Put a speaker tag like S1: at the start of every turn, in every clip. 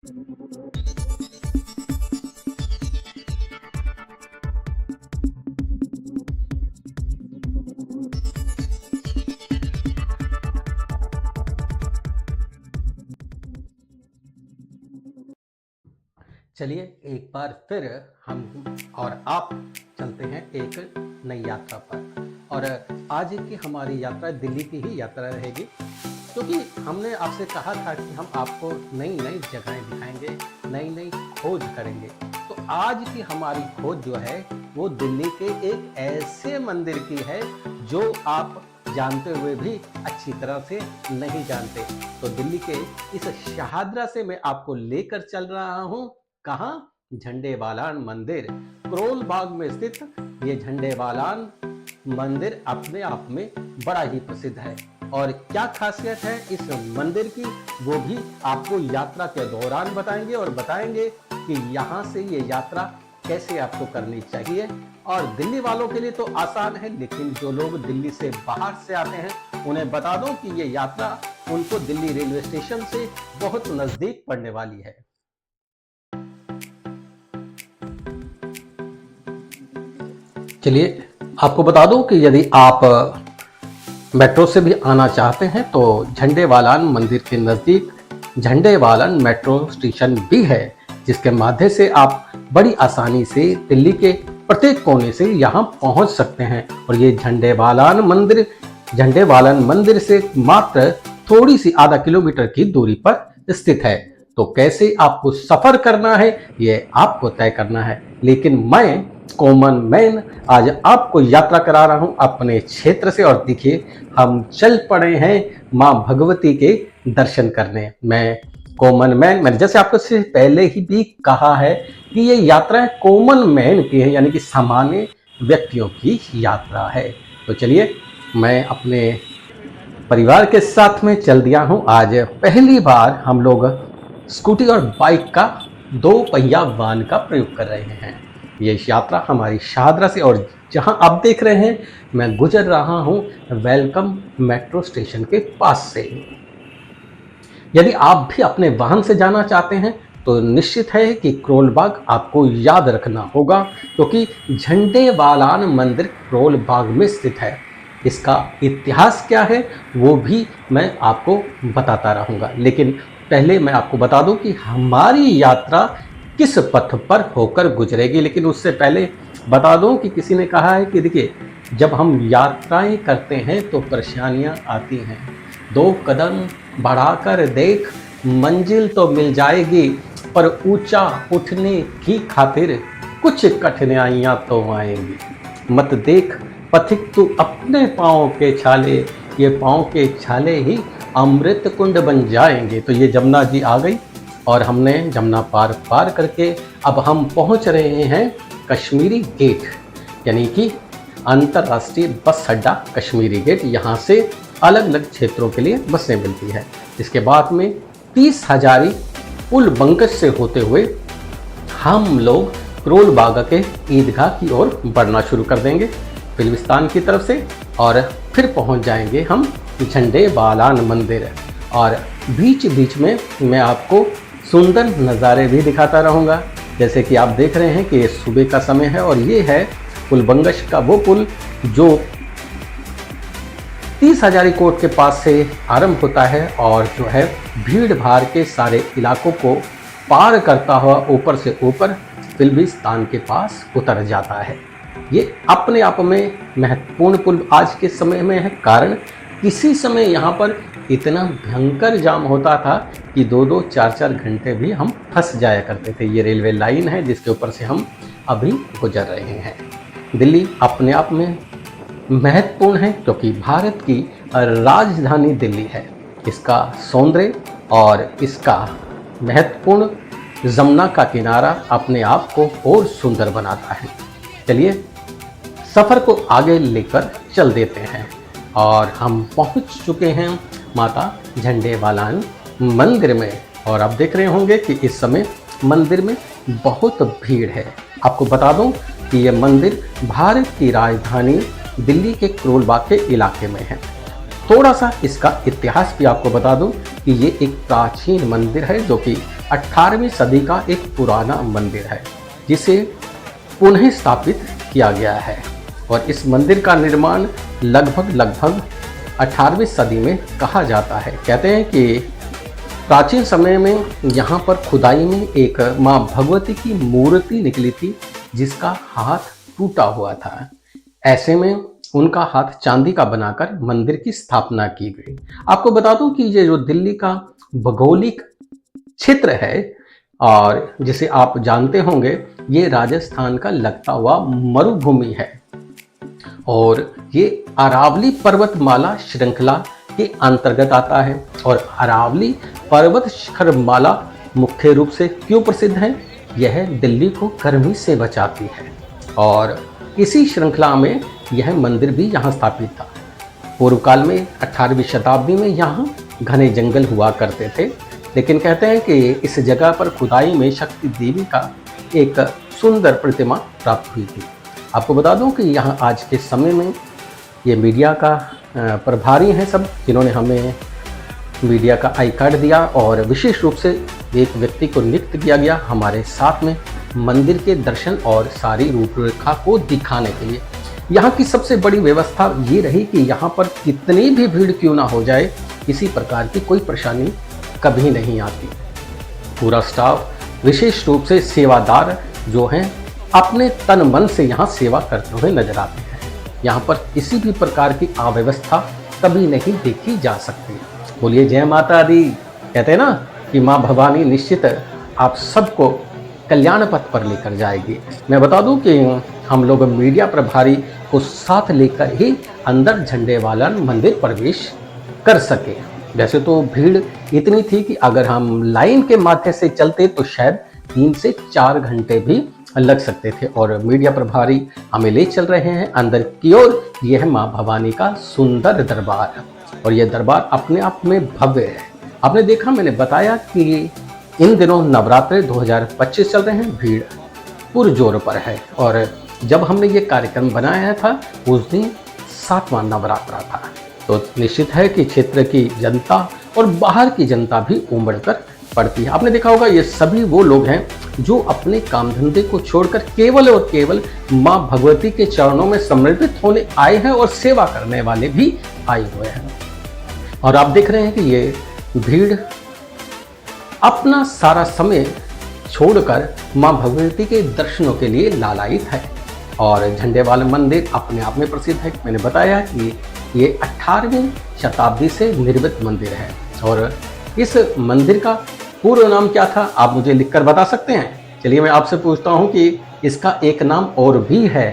S1: चलिए एक बार फिर हम और आप चलते हैं एक नई यात्रा पर। और आज की हमारी यात्रा दिल्ली की ही यात्रा रहेगी, क्योंकि हमने आपसे कहा था कि हम आपको नई नई जगहें दिखाएंगे, नई नई खोज करेंगे। तो आज की हमारी खोज जो है वो दिल्ली के एक ऐसे मंदिर की है जो आप जानते हुए भी अच्छी तरह से नहीं जानते। तो दिल्ली के इस शहादरा से मैं आपको लेकर चल रहा हूँ। कहाँ? झंडेवालान मंदिर। करोल बाग में स्थित ये झंडेवालान मंदिर अपने आप में बड़ा ही प्रसिद्ध है। और क्या खासियत है इस मंदिर की, वो भी आपको यात्रा के दौरान बताएंगे और बताएंगे कि यहाँ से ये यात्रा कैसे आपको करनी चाहिए। और दिल्ली वालों के लिए तो आसान है, लेकिन जो लोग दिल्ली से बाहर से आते हैं उन्हें बता दो कि ये यात्रा उनको दिल्ली रेलवे स्टेशन से बहुत नजदीक पड़ने वाली है। चलिए आपको बता दूं कि यदि आप मेट्रो से भी आना चाहते हैं तो झंडेवालान मंदिर के नज़दीक झंडेवालान मेट्रो स्टेशन भी है, जिसके माध्यम से आप बड़ी आसानी से दिल्ली के प्रत्येक कोने से यहाँ पहुँच सकते हैं। और ये झंडेवालान मंदिर से मात्र थोड़ी सी आधा किलोमीटर की दूरी पर स्थित है। तो कैसे आपको सफ़र करना है ये आपको तय करना है, लेकिन मैं कॉमन मैन आज आपको यात्रा करा रहा हूं अपने क्षेत्र से। और देखिए हम चल पड़े हैं मां भगवती के दर्शन करने। मैं कॉमन मैन, मैंने जैसे आपको से पहले ही भी कहा है कि ये यात्रा कॉमन मैन की है, यानी कि सामान्य व्यक्तियों की यात्रा है। तो चलिए मैं अपने परिवार के साथ में चल दिया हूं। आज पहली बार हम लोग स्कूटी और बाइक का 2 पहिया वाहन का प्रयोग कर रहे हैं। ये यात्रा हमारी शहादरा से, और जहां आप देख रहे हैं मैं गुजर रहा हूं वेलकम मेट्रो स्टेशन के पास से। यदि आप भी अपने वाहन से जाना चाहते हैं तो निश्चित है कि करोल बाग आपको याद रखना होगा, क्योंकि झंडेवालान मंदिर करोल बाग में स्थित है। इसका इतिहास क्या है वो भी मैं आपको बताता रहूँगा, लेकिन पहले मैं आपको बता दूं कि हमारी यात्रा किस पथ पर होकर गुजरेगी। लेकिन उससे पहले बता दूं कि किसी ने कहा है कि देखिए जब हम यात्राएं करते हैं तो परेशानियां आती हैं, 2 कदम बढ़ाकर देख मंजिल तो मिल जाएगी, पर ऊंचा उठने की खातिर कुछ कठिनाइयां तो आएंगी। मत देख पथिक तू अपने पाँव के छाले, ये पाँव के छाले ही अमृत कुंड बन जाएंगे। तो ये जमुना जी आ गई और हमने जमुना पार करके अब हम पहुंच रहे हैं कश्मीरी गेट, यानी कि अंतर्राष्ट्रीय बस अड्डा कश्मीरी गेट। यहाँ से अलग अलग क्षेत्रों के लिए बसें मिलती है। इसके बाद में 30 हजारी पुल बंकज से होते हुए हम लोग करोल बाग के ईदगाह की ओर बढ़ना शुरू कर देंगे फिल्मिस्तान की तरफ से, और फिर पहुंच जाएंगे हम झंडेवालान मंदिर। और बीच बीच में मैं आपको सुंदर नज़ारे भी दिखाता रहूँगा। जैसे कि आप देख रहे हैं कि ये सुबह का समय है और ये है पुल बंगश का वो पुल जो 30 हजारी कोट के पास से आरंभ होता है और जो है भीड़ भाड़ के सारे इलाकों को पार करता हुआ ऊपर से ऊपर फिल्मिस्तान के पास उतर जाता है। ये अपने आप में महत्वपूर्ण पुल आज के समय में है, कारण किसी समय यहाँ पर इतना भयंकर जाम होता था कि 2-2, 4-4 घंटे भी हम फंस जाया करते थे। ये रेलवे लाइन है जिसके ऊपर से हम अभी गुजर रहे हैं। दिल्ली अपने आप में महत्वपूर्ण है क्योंकि भारत की राजधानी दिल्ली है। इसका सौंदर्य और इसका महत्वपूर्ण जमुना का किनारा अपने आप को और सुंदर बनाता है। चलिए सफ़र को आगे लेकर चल देते हैं और हम पहुंच चुके हैं माता झंडेवालान मंदिर में। और आप देख रहे होंगे कि इस समय मंदिर में बहुत भीड़ है। आपको बता दूं कि यह मंदिर भारत की राजधानी दिल्ली के करोल बाग के इलाके में है। थोड़ा सा इसका इतिहास भी आपको बता दूं कि ये एक प्राचीन मंदिर है जो कि 18वीं सदी का एक पुराना मंदिर है जिसे पुनः स्थापित किया गया है। और इस मंदिर का निर्माण लगभग 18वीं सदी में कहा जाता है। कहते हैं कि प्राचीन समय में यहाँ पर खुदाई में एक माँ भगवती की मूर्ति निकली थी जिसका हाथ टूटा हुआ था। ऐसे में उनका हाथ चांदी का बनाकर मंदिर की स्थापना की गई। आपको बता दूं कि ये जो दिल्ली का भौगोलिक क्षेत्र है और जिसे आप जानते होंगे, ये राजस्थान का लगता हुआ मरुभूमि है और ये अरावली पर्वतमाला श्रृंखला के अंतर्गत आता है। और अरावली पर्वत शिखरमाला मुख्य रूप से क्यों प्रसिद्ध है? यह दिल्ली को गर्मी से बचाती है और इसी श्रृंखला में यह मंदिर भी यहाँ स्थापित था। पूर्व काल में 18वीं शताब्दी में यहाँ घने जंगल हुआ करते थे, लेकिन कहते हैं कि इस जगह पर खुदाई में शक्ति देवी का एक सुंदर प्रतिमा प्राप्त हुई थी। आपको बता दूं कि यहाँ आज के समय में ये मीडिया का प्रभारी हैं सब, जिन्होंने हमें मीडिया का आई कार्ड दिया और विशेष रूप से एक व्यक्ति को नियुक्त किया गया हमारे साथ में मंदिर के दर्शन और सारी रूपरेखा को दिखाने के लिए। यहाँ की सबसे बड़ी व्यवस्था ये रही कि यहाँ पर कितनी भी भीड़ क्यों ना हो जाए, किसी प्रकार की कोई परेशानी कभी नहीं आती। पूरा स्टाफ, विशेष रूप से सेवादार जो हैं, अपने तन मन से यहाँ सेवा करते हुए नजर आते हैं। यहाँ पर किसी भी प्रकार की अव्यवस्था कभी नहीं देखी जा सकती। बोलिए जय माता दी। कहते हैं ना कि माँ भवानी निश्चित आप सबको कल्याण पथ पर लेकर जाएगी। मैं बता दूं कि हम लोग मीडिया प्रभारी को साथ लेकर ही अंदर झंडेवालन मंदिर प्रवेश कर सके। वैसे तो भीड़ इतनी थी कि अगर हम लाइन के माथे से चलते तो शायद 3 से 4 घंटे भी लग सकते थे। और मीडिया प्रभारी हमें ले चल रहे हैं अंदर की ओर। यह माँ भवानी का सुंदर दरबार है और यह दरबार अपने आप में भव्य है। आपने देखा, मैंने बताया कि इन दिनों नवरात्रे 2025 चल रहे हैं, भीड़ पुरजोर पर है। और जब हमने ये कार्यक्रम बनाया था उस दिन 7वां नवरात्रा था, तो निश्चित है कि क्षेत्र की जनता और बाहर की जनता भी उमड़ कर पड़ती है। आपने देखा होगा ये सभी वो लोग हैं जो अपने काम धंधे को छोड़कर केवल और केवल माँ भगवती के चरणों में समर्पित होने आए हैं और सेवा करने वाले भी आए हुए हैं। और आप देख रहे हैं कि ये भीड़ अपना सारा समय छोड़कर माँ भगवती के दर्शनों के लिए लालायित है। और झंडेवाला मंदिर अपने आप में प्रसिद्ध है। मैंने बताया कि ये 18वीं शताब्दी से निर्मित मंदिर है। और इस मंदिर का पूर्व नाम क्या था, आप मुझे लिखकर बता सकते हैं? चलिए मैं आपसे पूछता हूँ कि इसका एक नाम और भी है।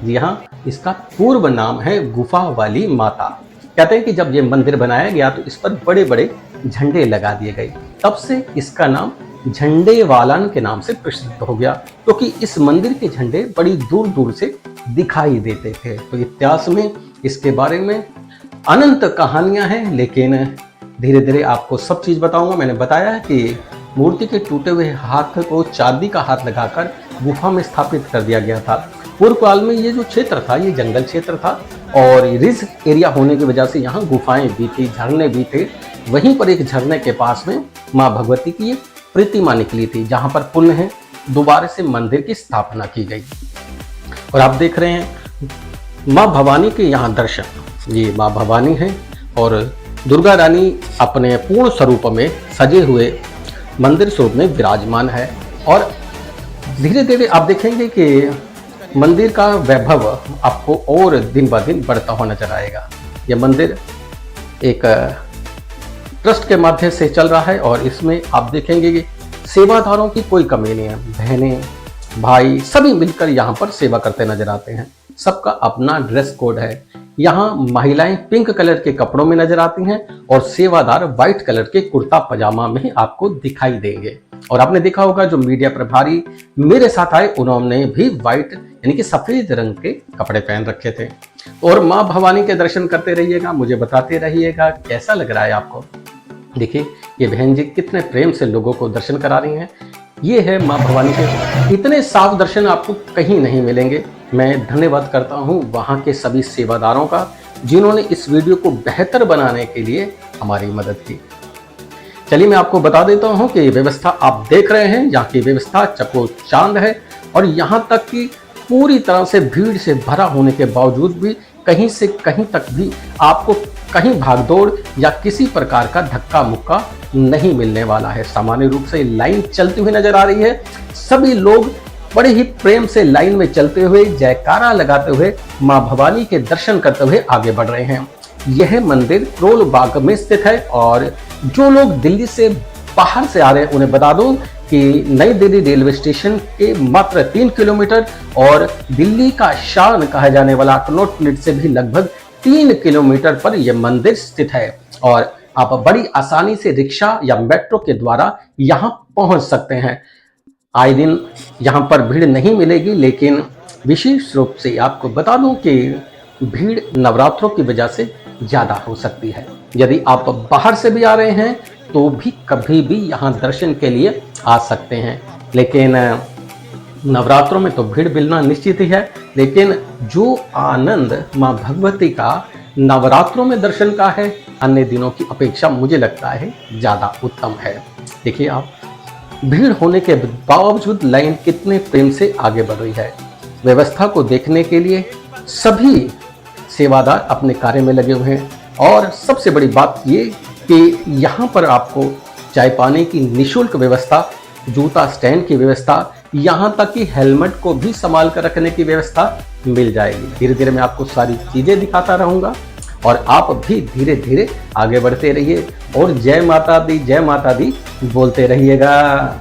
S1: जी हाँ, इसका पूर्व नाम है गुफा वाली माता। कहते हैं कि जब ये मंदिर बनाया गया तो इस पर बड़े बड़े झंडे लगा दिए गए, तब से इसका नाम झंडेवालन के नाम से प्रसिद्ध हो गया, क्योंकि इस मंदिर के झंडे बड़ी दूर दूर से दिखाई देते थे। तो इतिहास में इसके बारे में अनंत कहानियां हैं, लेकिन धीरे धीरे आपको सब चीज़ बताऊंगा। मैंने बताया कि मूर्ति के टूटे हुए हाथ को चांदी का हाथ लगाकर गुफा में स्थापित कर दिया गया था। पूर्व काल में ये जो क्षेत्र था ये जंगल क्षेत्र था और रिज एरिया होने की वजह से यहाँ गुफाएं भी थी, झरने भी थे। वहीं पर एक झरने के पास में माँ भगवती की एक प्रतिमा निकली थी, जहाँ पर पुनः दोबारा से मंदिर की स्थापना की गई। और आप देख रहे हैं माँ भवानी के यहाँ दर्शन। ये माँ भवानी है और दुर्गा रानी अपने पूर्ण स्वरूप में सजे हुए मंदिर स्वरूप में विराजमान है। और धीरे धीरे आप देखेंगे कि मंदिर का वैभव आपको और दिन ब दिन बढ़ता हुआ नजर आएगा। यह मंदिर एक ट्रस्ट के माध्यम से चल रहा है और इसमें आप देखेंगे कि सेवादारों की कोई कमी नहीं है। बहनें, भाई सभी मिलकर यहाँ पर सेवा करते नजर आते हैं। सबका अपना ड्रेस कोड है। यहाँ महिलाएं पिंक कलर के कपड़ों में नजर आती हैं और सेवादार व्हाइट कलर के कुर्ता पजामा में आपको दिखाई देंगे। और आपने देखा होगा जो मीडिया प्रभारी मेरे साथ आए उन्होंने भी व्हाइट यानी कि सफेद रंग के कपड़े पहन रखे थे। और माँ भवानी के दर्शन करते रहिएगा, मुझे बताते रहिएगा कैसा लग रहा है आपको। देखिए ये बहन जी कितने प्रेम से लोगों को दर्शन करा रही हैं। ये है माँ भवानी के इतने साफ दर्शन आपको कहीं नहीं मिलेंगे। मैं धन्यवाद करता हूँ वहाँ के सभी सेवादारों का जिन्होंने इस वीडियो को बेहतर बनाने के लिए हमारी मदद की। चलिए मैं आपको बता देता हूँ कि व्यवस्था आप देख रहे हैं, यहाँ की व्यवस्था चकोचांद है। और यहाँ तक कि पूरी तरह से भीड़ से भरा होने के बावजूद भी कहीं से कहीं तक भी आपको कहीं भागदौड़ या किसी प्रकार का धक्का मुक्का नहीं मिलने वाला है। सामान्य रूप से लाइन चलती हुई नजर आ रही है। सभी लोग बड़े ही प्रेम से लाइन में चलते हुए, जयकारा लगाते हुए, मां भवानी के दर्शन करते हुए आगे बढ़ रहे हैं। यह मंदिर करोल बाग में स्थित है। और जो लोग दिल्ली से बाहर से आ रहे हैं उन्हें बता दूं कि नई दिल्ली रेलवे स्टेशन के मात्र 3 किलोमीटर और दिल्ली का शान कहा जाने वाला कनॉट प्लेस से भी लगभग 3 किलोमीटर पर यह मंदिर स्थित है। और आप बड़ी आसानी से रिक्शा या मेट्रो के द्वारा यहाँ पहुंच सकते हैं। आए दिन यहाँ पर भीड़ नहीं मिलेगी, लेकिन विशेष रूप से आपको बता दूं कि भीड़ नवरात्रों की वजह से ज़्यादा हो सकती है। यदि आप बाहर से भी आ रहे हैं तो भी कभी भी यहाँ दर्शन के लिए आ सकते हैं। लेकिन नवरात्रों में तो भीड़ मिलना निश्चित ही है, लेकिन जो आनंद माँ भगवती का नवरात्रों में दर्शन का है, अन्य दिनों की अपेक्षा मुझे लगता है ज़्यादा उत्तम है। देखिए आप, भीड़ होने के बावजूद लाइन कितने प्रेम से आगे बढ़ रही है। व्यवस्था को देखने के लिए सभी सेवादार अपने कार्य में लगे हुए हैं। और सबसे बड़ी बात ये कि यहाँ पर आपको चाय पानी की निःशुल्क व्यवस्था, जूता स्टैंड की व्यवस्था, यहाँ तक कि हेलमेट को भी संभाल कर रखने की व्यवस्था मिल जाएगी। धीरे धीरे मैं आपको सारी चीज़ें दिखाता रहूँगा और आप भी धीरे धीरे आगे बढ़ते रहिए और जय माता दी बोलते रहिएगा।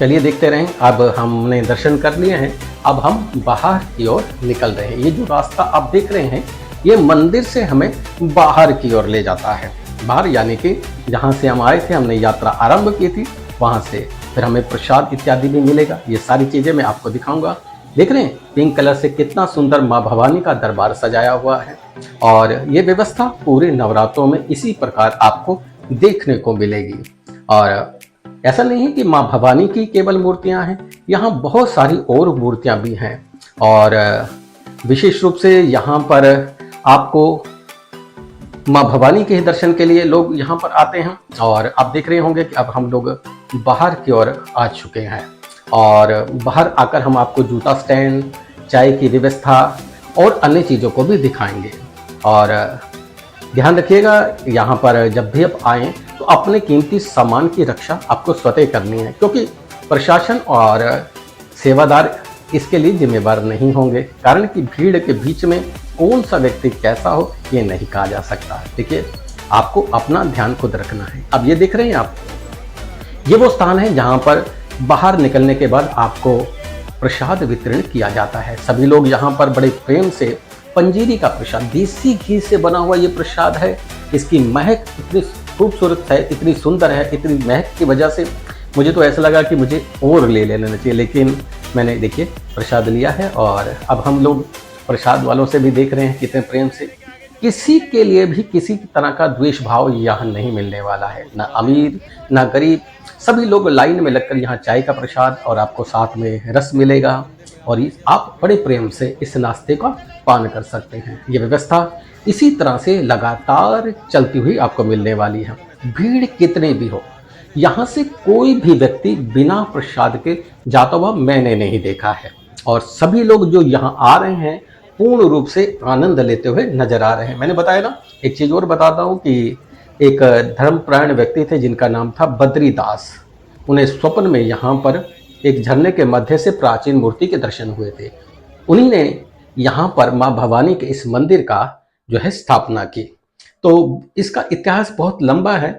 S1: चलिए देखते रहें। अब हमने दर्शन कर लिए हैं, अब हम बाहर की ओर निकल रहे हैं। ये जो रास्ता आप देख रहे हैं, ये मंदिर से हमें बाहर की ओर ले जाता है। बाहर यानी कि जहाँ से हम आए थे, हमने यात्रा आरंभ की थी, वहाँ से फिर हमें प्रसाद इत्यादि भी मिलेगा। ये सारी चीज़ें मैं आपको दिखाऊंगा। देख रहे हैं पिंक कलर से कितना सुंदर माँ भवानी का दरबार सजाया हुआ है। और ये व्यवस्था पूरे नवरात्रों में इसी प्रकार आपको देखने को मिलेगी। और ऐसा नहीं है कि माँ भवानी की केवल मूर्तियां हैं, यहाँ बहुत सारी और मूर्तियां भी हैं। और विशेष रूप से यहाँ पर आपको माँ भवानी के दर्शन के लिए लोग यहाँ पर आते हैं। और आप देख रहे होंगे कि अब हम लोग बाहर की ओर आ चुके हैं और बाहर आकर हम आपको जूता स्टैंड, चाय की व्यवस्था और अन्य चीज़ों को भी दिखाएंगे। और ध्यान रखिएगा, यहाँ पर जब भी आप आएँ तो अपने कीमती सामान की रक्षा आपको स्वतः करनी है, क्योंकि प्रशासन और सेवादार इसके लिए जिम्मेवार नहीं होंगे। कारण कि भीड़ के बीच में कौन सा व्यक्ति कैसा हो ये नहीं कहा जा सकता। देखिए, आपको अपना ध्यान खुद रखना है। अब ये देख रहे हैं आप, ये वो स्थान है जहाँ पर बाहर निकलने के बाद आपको प्रसाद वितरण किया जाता है। सभी लोग यहाँ पर बड़े प्रेम से पंजीरी का प्रसाद, देसी घी से बना हुआ ये प्रसाद है। इसकी महक इतनी खूबसूरत है, इतनी सुंदर है, इतनी महक की वजह से मुझे तो ऐसा लगा कि मुझे और ले लेना चाहिए। लेकिन मैंने देखिए प्रसाद लिया है और अब हम लोग प्रसाद वालों से भी देख रहे हैं कितने प्रेम से। किसी के लिए भी किसी तरह का द्वेष भाव यहाँ नहीं मिलने वाला है, ना अमीर ना गरीब। सभी लोग लाइन में लगकर यहाँ चाय का प्रसाद और आपको साथ में रस मिलेगा और आप बड़े प्रेम से इस नाश्ते का पान कर सकते हैं। ये व्यवस्था इसी तरह से लगातार चलती हुई आपको मिलने वाली है। भीड़ कितने भी हो, यहाँ से कोई भी व्यक्ति बिना प्रसाद के जाता हुआ मैंने नहीं देखा है। और सभी लोग जो यहाँ आ रहे हैं पूर्ण रूप से आनंद लेते हुए नजर आ रहे हैं। मैंने बताया ना, एक चीज़ और बताता हूँ कि एक धर्मपरायण व्यक्ति थे जिनका नाम था बद्रीदास। उन्हें स्वप्न में यहाँ पर एक झरने के मध्य से प्राचीन मूर्ति के दर्शन हुए थे। उन्हीं ने यहाँ पर माँ भवानी के इस मंदिर का जो है स्थापना की। तो इसका इतिहास बहुत लंबा है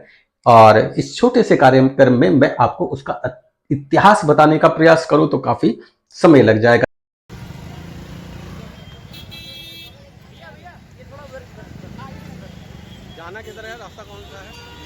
S1: और इस छोटे से कार्यक्रम में मैं आपको उसका इतिहास बताने का प्रयास करूं तो काफी समय लग जाएगा।
S2: जाना किधर है, रास्ता कौन सा है?